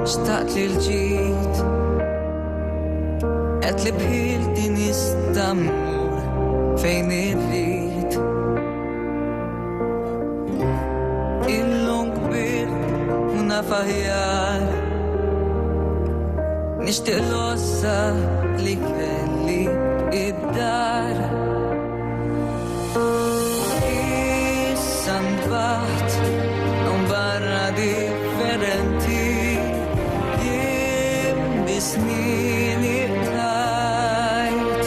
xtaqt li l-ġid qed li bħilti nista' mmur fejn irrid illum kbirt u naf aħjar nixtieq l-ossa li kelli id-dar issa nbaħt hawn barra differenti jiem bisnini tajt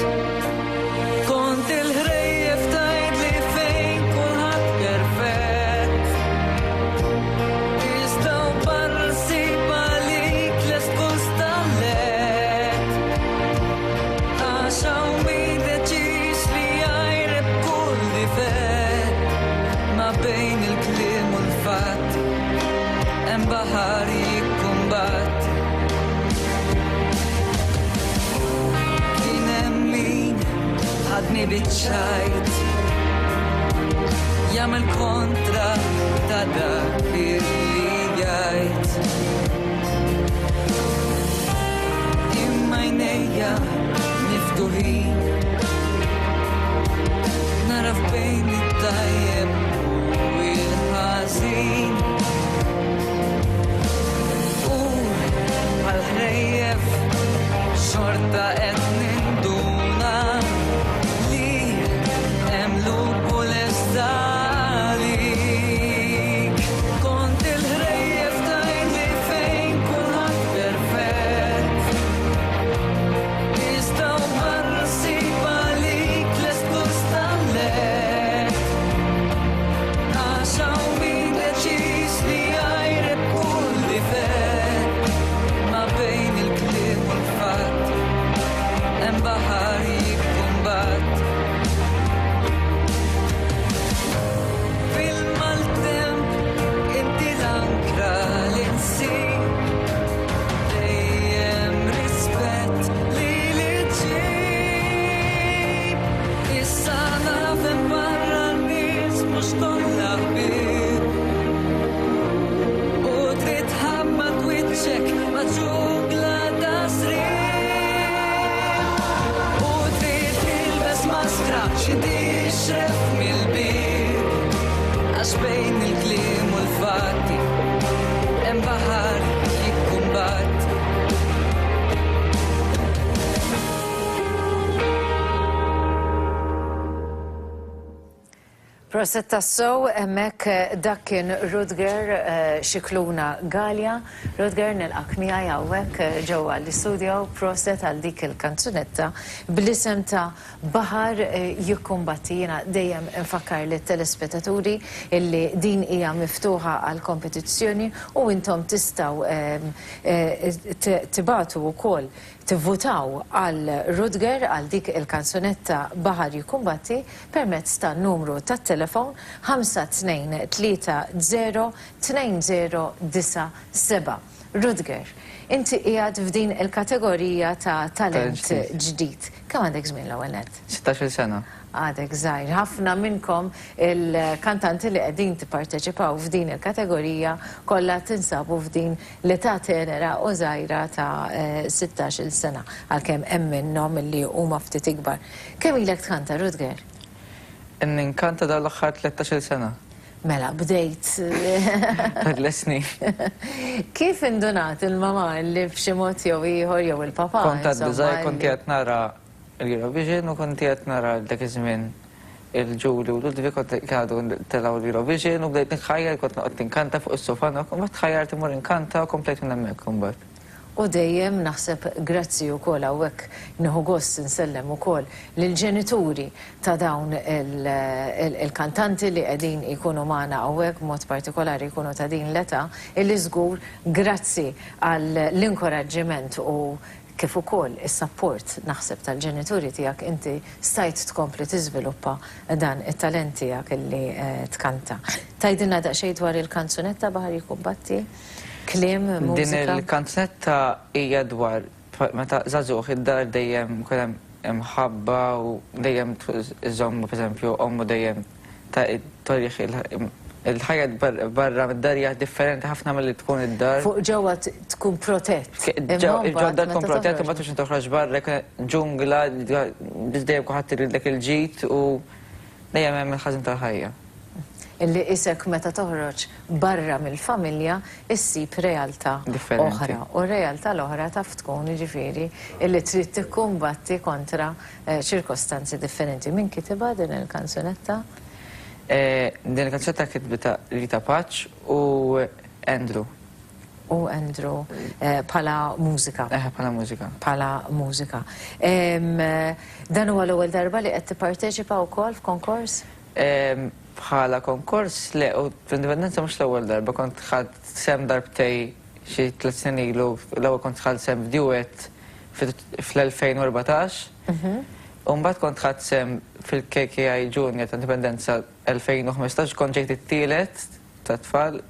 kont il-ħrejjef tajt li fejn kulħadd perfett iżda barra ssib għalik lest kull stallet għax hawn min deċiż li jgħajreb kull difett ma bejn il-kliem u l-fatt hemm baħar jikkumbatt kien hemm min ħadni biċċajt jagħmel kontra ta' dak li jgħid imma jnejja miftuħin naraf bejn it-tajjeb u l-ħażin u għal-ħrejjef xorta qed ninduna li hemm lupu lest għalik kont il-ħrejjef tajt li fejn kulħadd perfett iżda barra ssib għalik lest kull stallet għax hawn min deċiż li jgħajreb kull difett ma bejn il-kliem u l-fatt hemm baħar jikkumbatt fil-maltemp inti l-ankra li nsib dejjem rispett li ġib issa naf hemm barra n-nies mhux kollha ħbieb u trid tħabbad wiċċek ma' ġungla ta' sriep u trid tilbes maskra xi tixref mill-bib għax bejn il-kliem u l-fatti hemm baħar jikkumbatt Proset tassow, emmek dak kien Rutger Xikluna Galja. Rutger nilqak miegħi hawnhekk ġewwa l-istudio proset għal dik il-kanzunetta bl-isem ta' Baħar jikkumbatti. Jiena dejjem infakkar lit-telespettaturi illi din hija miftuħa għal kompetizzjoni u intom tistgħu tibatu wkoll tivvutaw għal Rutger għal dik il-kanzunetta Baħar jikkumbatti permezz ta' numru tat-telefon 52302097. Rutger, inti qiegħed f'din il-kategorija ta' talent ġdid. Kemm għandek żmien l-ewwel nett? 16 sena. Għadek żgħir. Ħafna minnkom il-kantanti li qegħdin tipparteċipaw f'din il-kategorija kollha tinsabu f'din l-età tenera u żgħira ta' 16-il sena għalkemm hemm minnhom li huma ftit ikbar. Kemm ilek tkanta, Rutger? Ninkanta dawn l-aħħar 13 sena. Mela, bdejt. Lesni. Kif indunat il-mama li b'xi mod jew ieħor jew il-papa? Kont għad biżgħir kont qed nara l-Eurovision u kont qed nara dak iż-żmien il-Ġuli u l-Ludwig kont għadu telgħu l-Eurovision u bdejt nikħajjar kont noqgħod tinkanta fuq is-sofana u mbagħad tħajjart imur inkanta u komplejt minn hemmhekk imbagħad. U dejjem naħseb grazzi wkoll hawnhekk nieħu gost insellem ukoll lill-ġenituri ta' dawn il-kantanti li qegħdin ikunu magħna hawnhekk b'mod partikolari jkunu ta' din l-età illi żgur grazzi għall-inkoraġġiment u kif ukoll is-sapport naħseb tal-ġenituri tiegħek inti stajt tkompli tiżviluppa dan it-talent tiegħek illi tkanta. Tgħidilna daqsxejn dwar il-kanzunetta Baħar jikkumbatti? Kliem, mużika? Din il-kanzunetta hija dwar meta żagħżugħ id-dar dejjem kien hemm ħabba u dejjem iżommu pereżempju ommu dejjem ta' torjieħ il-ħajja barra mid-dar hija differenti ħafna milli tkun id-dar. Fuq ġewwa tkun protett. Ġodda tkun protett u ma tux toħroġ barra ġungla dejjem kulħadd iridlek il-ġid u dejjem hemm il-ħażin tal-ħajja. Illi isek meta toħroġ barra mill-familja issib realtà oħra. U realtà l-oħra taf tkun jiġifieri illi trid tikkumbatti kontra ċirkostanzi differenti. Min kitibha din il-kanzunetta? Din il-kanzunetta kitbita Rita Paċ u Andrew. U Andrew bħala mużika. Bħala mużika. Bħala mużika. Dan huwa l-ewwel darba li qed tipparteċipa wkoll f'konkors? Bħala konkors, le, u fl-indipendenza mux l-ewwel darba, kont ħad sem darbtej xi 3 snin ilu, l-ewwel kont ħad sem f'duet fl-2014, u mbagħad kont ħad sem fil-KKI Junior ta' Indipendenza 2015, kont ġejt it-tielet ta' tfal,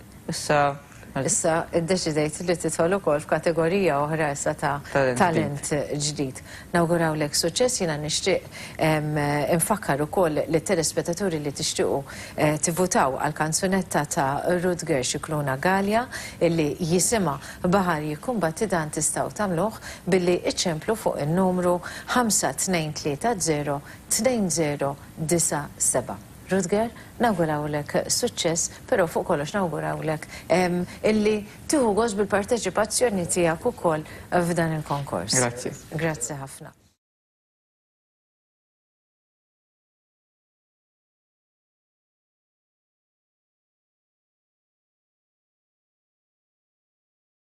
Issa iddeċidejt li titħol ukoll f'kategorija oħra issa ta' talent ġdid. Nawgurawlek suċċess, jiena nixtieq infakkar ukoll li telespettaturi li tixtiequ tivvutaw għal kanzunetta ta' Rutger Scicluna Gallia illi jisimha Baħar jikkumbatti dan tistgħu tagħmluh billi iċċemplu fuq in-numru 5230 2097. Rutger, nawgurawlek suċċess, però fuq kollox nawgurawlek illi tieħu gost bil-parteċipazzjoni tiegħek ukoll f'dan il-konkors. Grazzi. Grazzi ħafna.